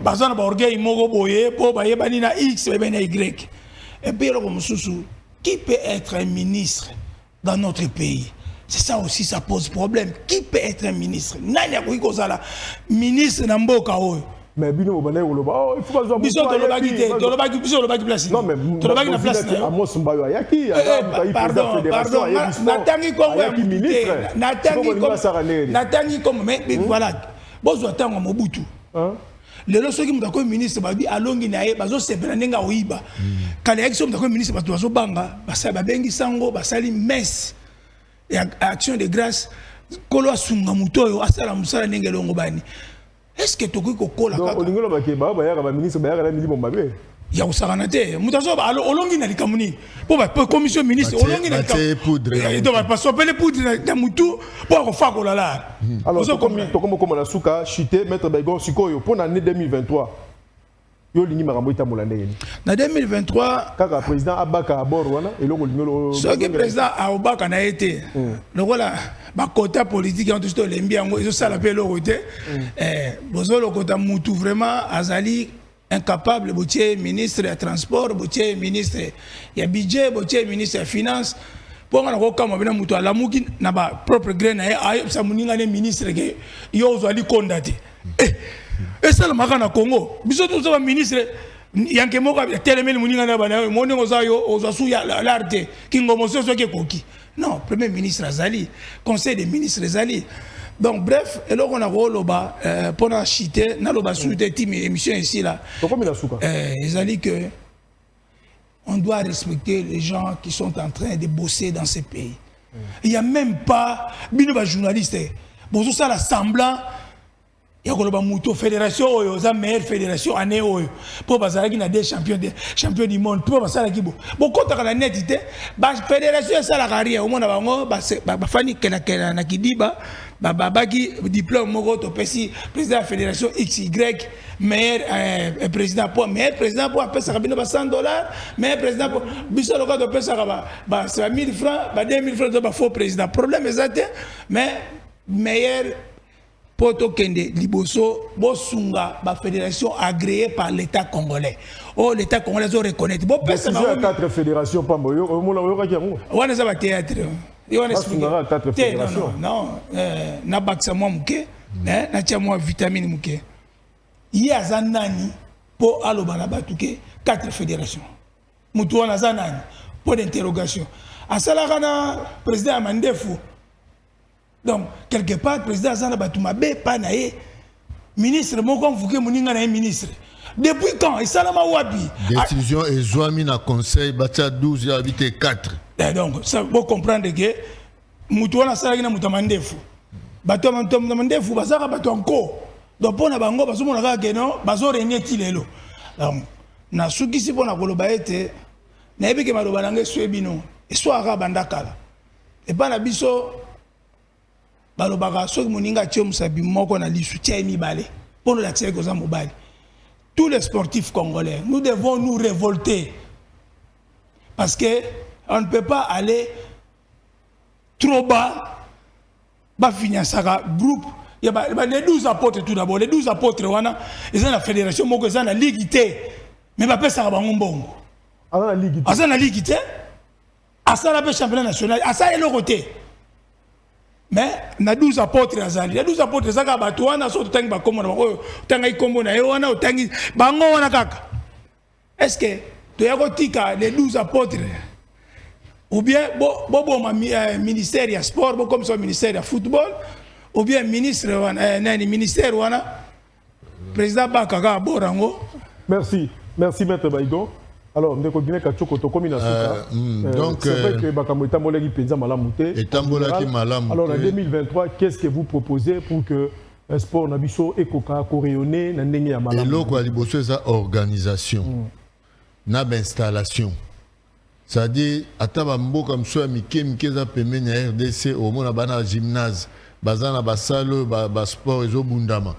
bazana ba orgueil moko boye po ba yebani na X ba na Y. Et puis qui peut être un ministre dans notre pays? C'est ça aussi, ça pose problème. Qui peut être un ministre? Nani a kozala ministre na mboka oyo. Mais bino obana oloba il faut pas biso tolobaki place. Non mais tolobaki na place na Amos Mbayo ayaki pardon natangi kongo ya ministre natangi kongo mais voilà bozwa tango Mobutu lelo soki mutu akomi ministre babi alongi na ye bazosepela ndenge aoyiba kala yaki so mutu akomi ministre bato bazobanga babengi sango basali messe ya action de grâce kolo asunga mutu oyo asala mosala ndenge elongo bani. Est-ce que tokoki kokola kaka olingolo bakeba bayaka ba ministre bayaka na milimo mabe ya usakana te mutu azoba olongi na likamuni po ba commission ministre olongi na likamuni donc ba sopele poudre na mutu po akofakola la. Alors tokomo na suka chité maître Baïgon sikoyo pour l'année 2023 yo lingi makambo itamola ndenge ni na 2023 kaka président abaka abord wana eloko lingolo so que président abaka na été lokola ba quota politique en tout to lembi yango ezo sala pe loko te bozo lokota mutu vraiment azali incapable botier ministre ya transport botier ministre ya budget botier ministre ya finance pour nga ko kama bena mutu alamuki na ba propre grain na ay sa muninga ne ministre ke yo ozali kondate et ça le makana Congo biso to za ministre yanke moko telemeli muninga na bana moni ngoza yo ozasu ya l'arte kingo mososo ke koki non premier ministre azali conseil des ministres azali. Donc bref, et là on a roloba pendant chité na loba sous des team émission ici là. Ils ont dit que on doit respecter les gens qui sont en train de bosser dans ces pays. Il y a même pas bino ba journaliste. Bonjour ça la semblant il y a koloba muto fédération oyo za meilleure fédération année oyo pour bazalaki na des champions du monde pour bazalaki bo kota na net ité ba fédération ça la carrière au monde bango ba fani kena na kidiba babaki diplôme moko to pesi président de la fédération XY meilleur président pour pesa kabino ba $100 meilleur président pour biso loka to pesa ba 1000 francs ba 2000 francs to ba faux président problème exact mais meilleur poto kende liboso bosunga ba fédération agréée par l'état congolais oh l'état congolais zo reconnaître bon personne à 4 fédérations pas moyo on est à théâtre on est 4 fédérations non na baksa moi muke na tia moi vitamine muke ya zanani po aloba na batuke 4 fédérations mutu wana zanani pour d'interrogation asala kana président Amandefu donc quelque part le président Zana Batoumabe pas naé ministre mon convoqué moninga naé ministre depuis quand il salama wapi décision et zoami na conseil batia 12 et habité 4 donc ça faut comprendre que mutu wana sala na mutamandefu Batoumandefu bazaka batu encore donc pona bango bazomona ka que non bazo renyeti lelo donc na sukisi pona koloba ete na ebike maloba nanga swebino eswara bandakala et pas na biso balobaka soki moninga tie musabi moko na lisu tie mibale pour la tirer koza mobali tous les sportifs congolais nous devons nous révolter parce que on ne peut pas aller trop bas ba finir ça groupe il y a les 12 apôtres tout d'abord les 12 apôtres wana ils ont la fédération moko ils ont la ligue mais ba pesa bango mbongo la ligue asa na ligue asa la championnat national asa le côté mais na 12 apôtres azali les 12 apôtres zaka bato wana so tangi ba komona oyo tanga ikombo na yo wana tangi bango wana kaka est-ce que to yako tika les 12 apôtres ou bien ministère ya sport bo comme ça ministère ya football ou bien ministre wana nani ministère wana président Bakaka Borango. Merci maître Baïgo. Alors, nous avons donc c'est vrai que Bakamota Molegi Penza Malamouté. Alors en 2023, qu'est-ce que vous proposez pour que un sport nabiso et koka coréonné na ndenge ya malamu? Et loko aliboso za organisation. Na installation. C'est-à-dire ataba mboka mso mike za pembeni ya RDC au mona bana gymnase, bazana basalo ba sport ezo bundama.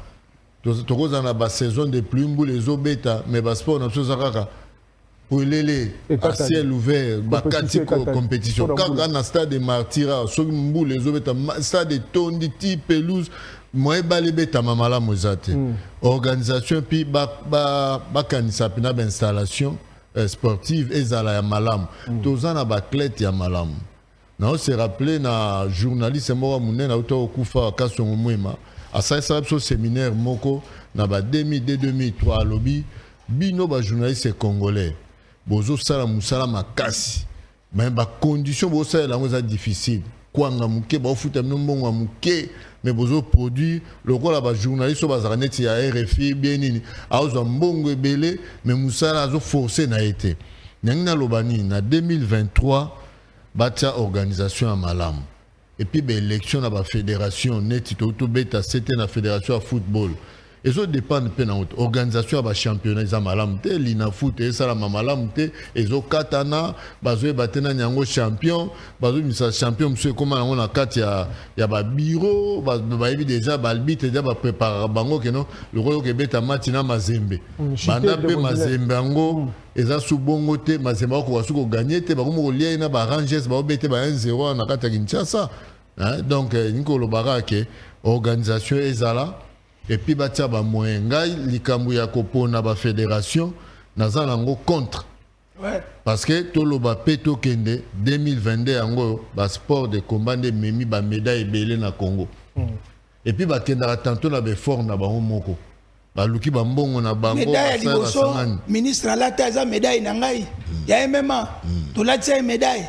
Tokoza na ba saison de plumbu les obeta mais ba sport na so zakaka. Pour les à ciel ouvert, compétition. Quand on a stade de Martira, les autres stade de Tonditi, pelouse, moi balébé mamala mozate. Organisation puis bakanisa pina installation sportive et zala ya malam. Tozana na baklet ya malam. Na on se rappelé na journaliste mora munen na auto okufa kasongo mwema. Asa ça séminaire moko na ba 2003 lobby bino ba journaliste congolais. Bozo sala musala makasi mais ba condition bo sala ngo za difficile kwanga muke ba futa mbongo muke mais bozo produire lokola ba journaliste ba zaneti ya RFI bien nini azo mbongo ebele mais musala azo forcer na été nyangina lobani na 2023 batia organisation à malam et puis ba élection na ba fédération neti to beta c'était na fédération à football. Et ça dépend de notre organisation de championnat za malam te lina foot et ça la malam te et zo katana bazo batena nyango champion bazo misa champion monsieur comment on a kat ya ba bureau ba yebi déjà balbit déjà ba préparer bango que non le roi que beta matina mazembe banda pe mazembe ngo eza subongo te mazembe ko wasu ko gagner te ba ko lia na ba ranges ba bete ba 1-0 na kat ya Kinshasa donc niko lo barake organisation ezala. Et puis batia ba moyenga likambu ya kopona ba fédération nazala ngo contre. Ouais. Parce que toloba peto kende 2022 yango ba sport de combat de memi ba médaille belé na Congo. Et puis ba kenda tantôt na be fort na ba moko. Ba luki ba mbongo na bango médaille liboso ministre alata za médaille na ngai ya MMA to la tia médaille.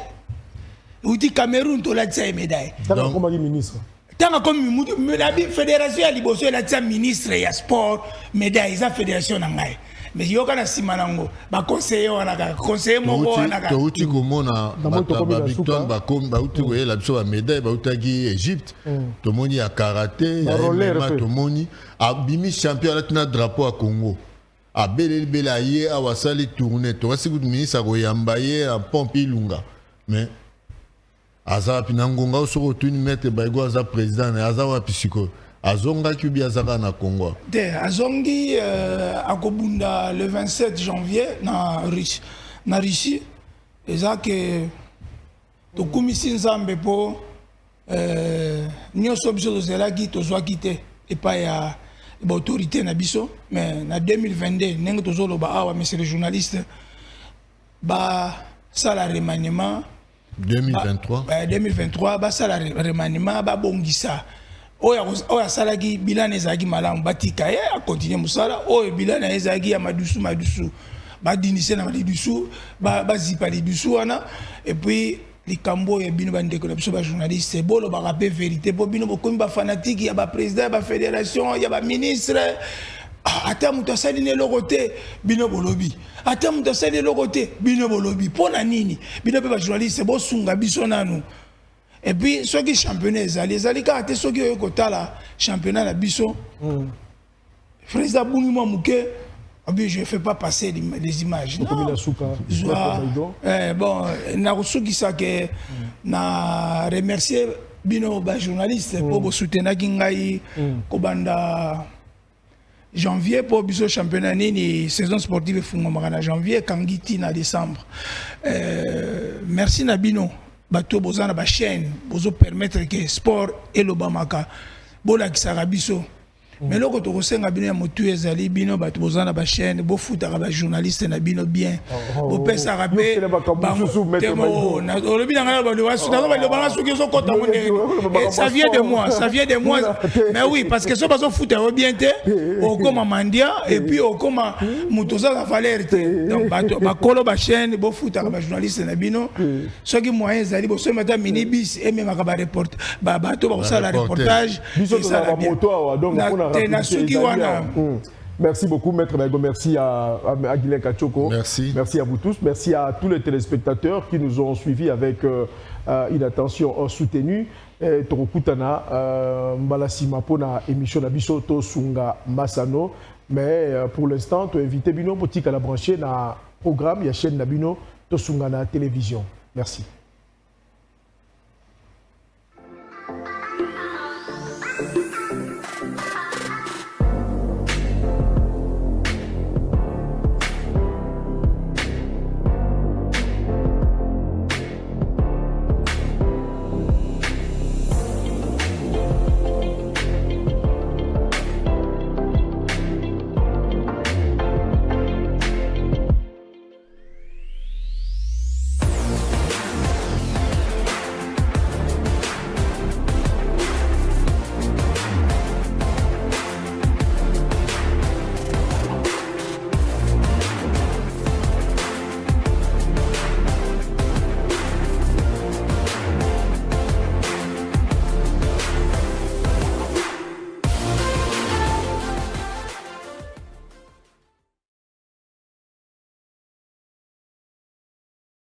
Uti Cameroun to la tia médaille. Donc comment ministre tant comme la fédération à Liboso elle a ministre et sport médaille la fédération nangai mais yo kana simanango ba conseiller wana ka conseiller moko wana ka to uti komona ba victoire ba kom ba uti ko la biso ba médaille ba utaki Égypte to moni ya karaté ya MMA to moni abimi champion na drapeau à Congo a bela ye a wasali tourner to wasi ku ministre ko yambaye a pompi lunga mais Aza pinangonga osoko tuni mette Baïgo aza président et aza wa pisiko azonga kubi azaka na Congo. De azongi akobunda le 27 janvier na Russie. Eza que to kumisi nzambe po nyoso biso zelaki to zwa kite et pas autorité na biso mais en 2022 nenge tozoloba awa monsieur le journaliste ba sala remaniement 2023 2023 ba sala remaniement ba bongisa oya salaki bilan ezaki malamu batika ye a continuer musala oya bilan ezaki ya madusu ba dinise na madusu ba zipa lidusu wana et puis likambo ya bino bandeko na biso ba journaliste bolo ba rappeler vérité po bino bokomi ba fanatique ya ba président ba fédération ya ba ministre ata muto asali ne lokote bino bolobi ata muto asali lokote bino bolobi pona nini bino pe ba journaliste bo sunga biso nanu et puis ceux qui championnat ezali ka te ceux qui oyo kotala championnat na biso président Bounima Mouké. Je ne fais pas passer les images. Non. Bon, na remercier bino ba journaliste pour soutenir Kingai Kobanda janvier pour biso championnat ni saison sportive fungomaka janvier kangiti na décembre. Merci na bino bato bozana ba chaîne bozo permettre que sport et le bamaka bola kisaka biso. Mais là, quand on a bien motu ezali bino bato bozana ba chaîne bo futaka ba journaliste na bino bien bo pesa rapé ça vient de moi mais oui parce que ça bazo futa bien té au comme mandia et puis au comme mutoza la valeur donc bato ba kolo ba chaîne bo futaka ba journaliste na bino ce qui moyen ezali bo so mata minibus et même ba report ba bato ba ça la reportage ça la moto donc merci beaucoup, Maître Maïgo. Merci à Guilain Kachoko. Merci à vous tous. Merci à tous les téléspectateurs qui nous ont suivis avec une attention soutenue. Torokutana, Mbalasima Pona, émission Nabiso Tosunga Masano. Mais pour l'instant, tu as invité Bino Boutique à la brancher dans le programme, il y a chaîne Nabino Tosunga na télévision. Merci.